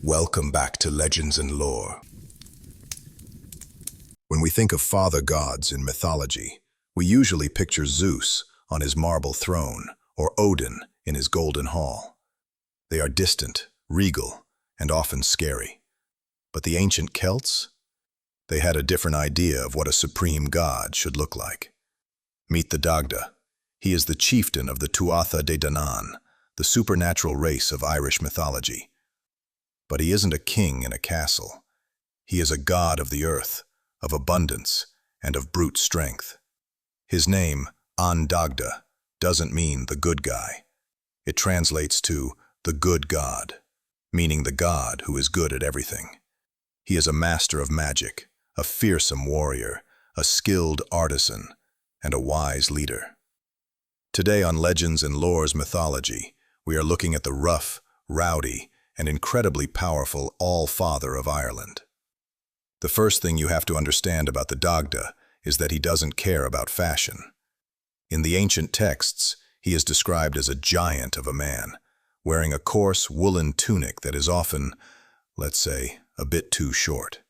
Welcome back to Legends and Lore. When we think of father gods in mythology, we usually picture Zeus on his marble throne or Odin in his golden hall. They are distant, regal, and often scary. But the ancient Celts? They had a different idea of what a supreme god should look like. Meet the Dagda. He is the chieftain of the Tuatha Dé Danann, the supernatural race of Irish mythology. But he isn't a king in a castle. He is a god of the earth, of abundance, and of brute strength. His name, Dagda, doesn't mean the good guy. It translates to the good god, meaning the god who is good at everything. He is a master of magic, a fearsome warrior, a skilled artisan, and a wise leader. Today on Legends and Lore's Mythology, we are looking at the rough, rowdy, and incredibly powerful All-Father of Ireland. The first thing you have to understand about the Dagda is that he doesn't care about fashion. In the ancient texts, he is described as a giant of a man, wearing a coarse woolen tunic that is often, let's say, a bit too short.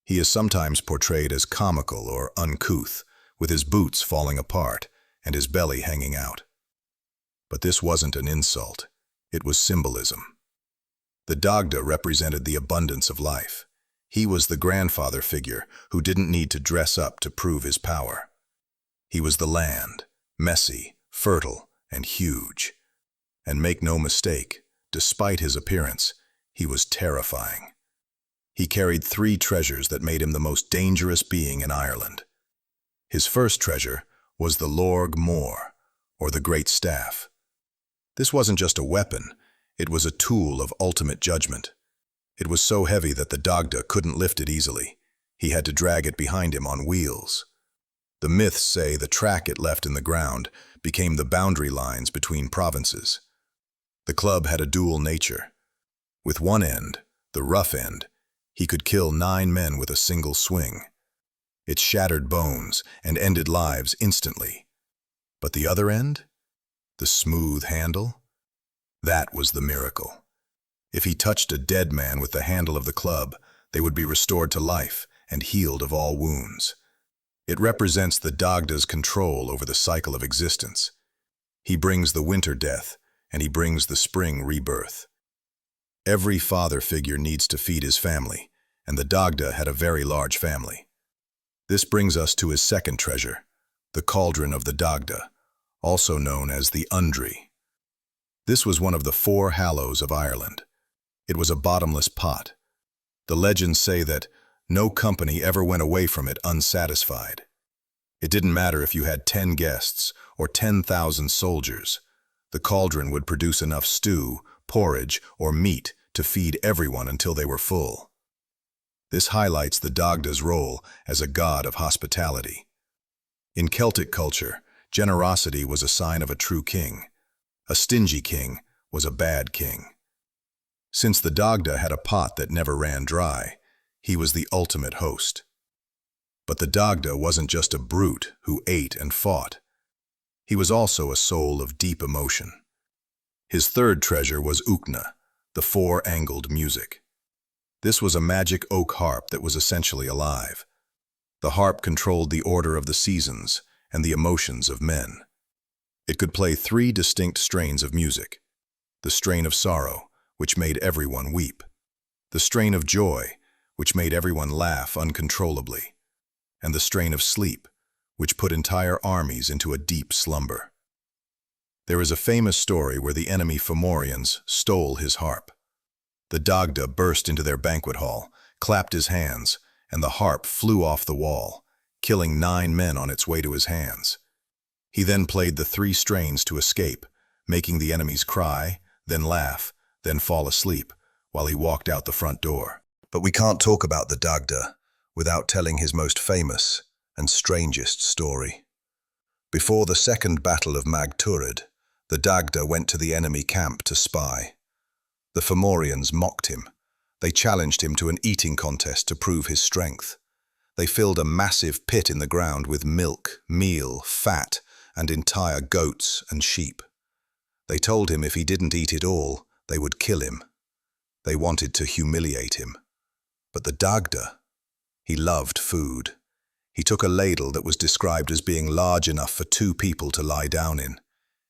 He is sometimes portrayed as comical or uncouth, with his boots falling apart and his belly hanging out. But this wasn't an insult, it was symbolism. The Dagda represented the abundance of life. He was the grandfather figure who didn't need to dress up to prove his power. He was the land, messy, fertile, and huge. And make no mistake, despite his appearance, he was terrifying. He carried 3 treasures that made him the most dangerous being in Ireland. His first treasure was the Lorg Mór, or the Great Staff. This wasn't just a weapon, it was a tool of ultimate judgment. It was so heavy that the Dagda couldn't lift it easily. He had to drag it behind him on wheels. The myths say the track it left in the ground became the boundary lines between provinces. The club had a dual nature. With one end, the rough end, he could kill 9 men with a single swing. It shattered bones and ended lives instantly. But the other end? The smooth handle? That was the miracle. If he touched a dead man with the handle of the club, they would be restored to life and healed of all wounds. It represents the Dagda's control over the cycle of existence. He brings the winter death, and he brings the spring rebirth. Every father figure needs to feed his family, and the Dagda had a very large family. This brings us to his second treasure, the cauldron of the Dagda, also known as the Undri. This was one of the 4 hallows of Ireland. It was a bottomless pot. The legends say that no company ever went away from it unsatisfied. It didn't matter if you had 10 guests or 10,000 soldiers. The cauldron would produce enough stew, porridge, or meat to feed everyone until they were full. This highlights the Dagda's role as a god of hospitality. In Celtic culture, generosity was a sign of a true king. A stingy king was a bad king. Since the Dagda had a pot that never ran dry, he was the ultimate host. But the Dagda wasn't just a brute who ate and fought. He was also a soul of deep emotion. His third treasure was Uachna, the 4-angled music. This was a magic oak harp that was essentially alive. The harp controlled the order of the seasons and the emotions of men. It could play 3 distinct strains of music: the strain of sorrow, which made everyone weep; the strain of joy, which made everyone laugh uncontrollably; and the strain of sleep, which put entire armies into a deep slumber. There is a famous story where the enemy Fomorians stole his harp. The Dagda burst into their banquet hall, clapped his hands, and the harp flew off the wall, killing 9 men on its way to his hands. He then played the 3 strains to escape, making the enemies cry, then laugh, then fall asleep, while he walked out the front door. But we can't talk about the Dagda without telling his most famous and strangest story. Before the Second Battle of Mag Tuired, the Dagda went to the enemy camp to spy. The Fomorians mocked him. They challenged him to an eating contest to prove his strength. They filled a massive pit in the ground with milk, meal, fat, and entire goats and sheep. They told him if he didn't eat it all, they would kill him. They wanted to humiliate him. But the Dagda, he loved food. He took a ladle that was described as being large enough for 2 people to lie down in.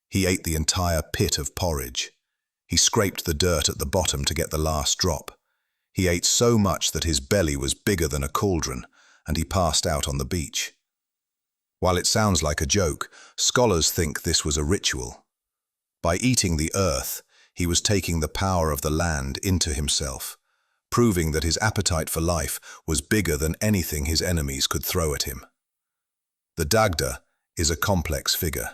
He ate the entire pit of porridge. He scraped the dirt at the bottom to get the last drop. He ate so much that his belly was bigger than a cauldron, and he passed out on the beach. While it sounds like a joke, scholars think this was a ritual. By eating the earth, he was taking the power of the land into himself, proving that his appetite for life was bigger than anything his enemies could throw at him. The Dagda is a complex figure.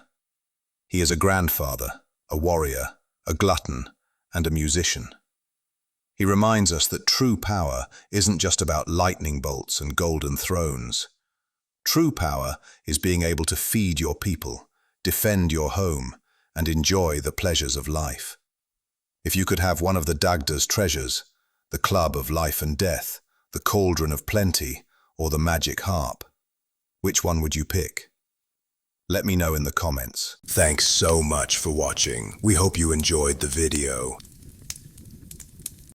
He is a grandfather, a warrior, a glutton, and a musician. He reminds us that true power isn't just about lightning bolts and golden thrones. True power is being able to feed your people, defend your home, and enjoy the pleasures of life. If you could have one of the Dagda's treasures, the club of life and death, the cauldron of plenty, or the magic harp, which one would you pick? Let me know in the comments. Thanks so much for watching. We hope you enjoyed the video.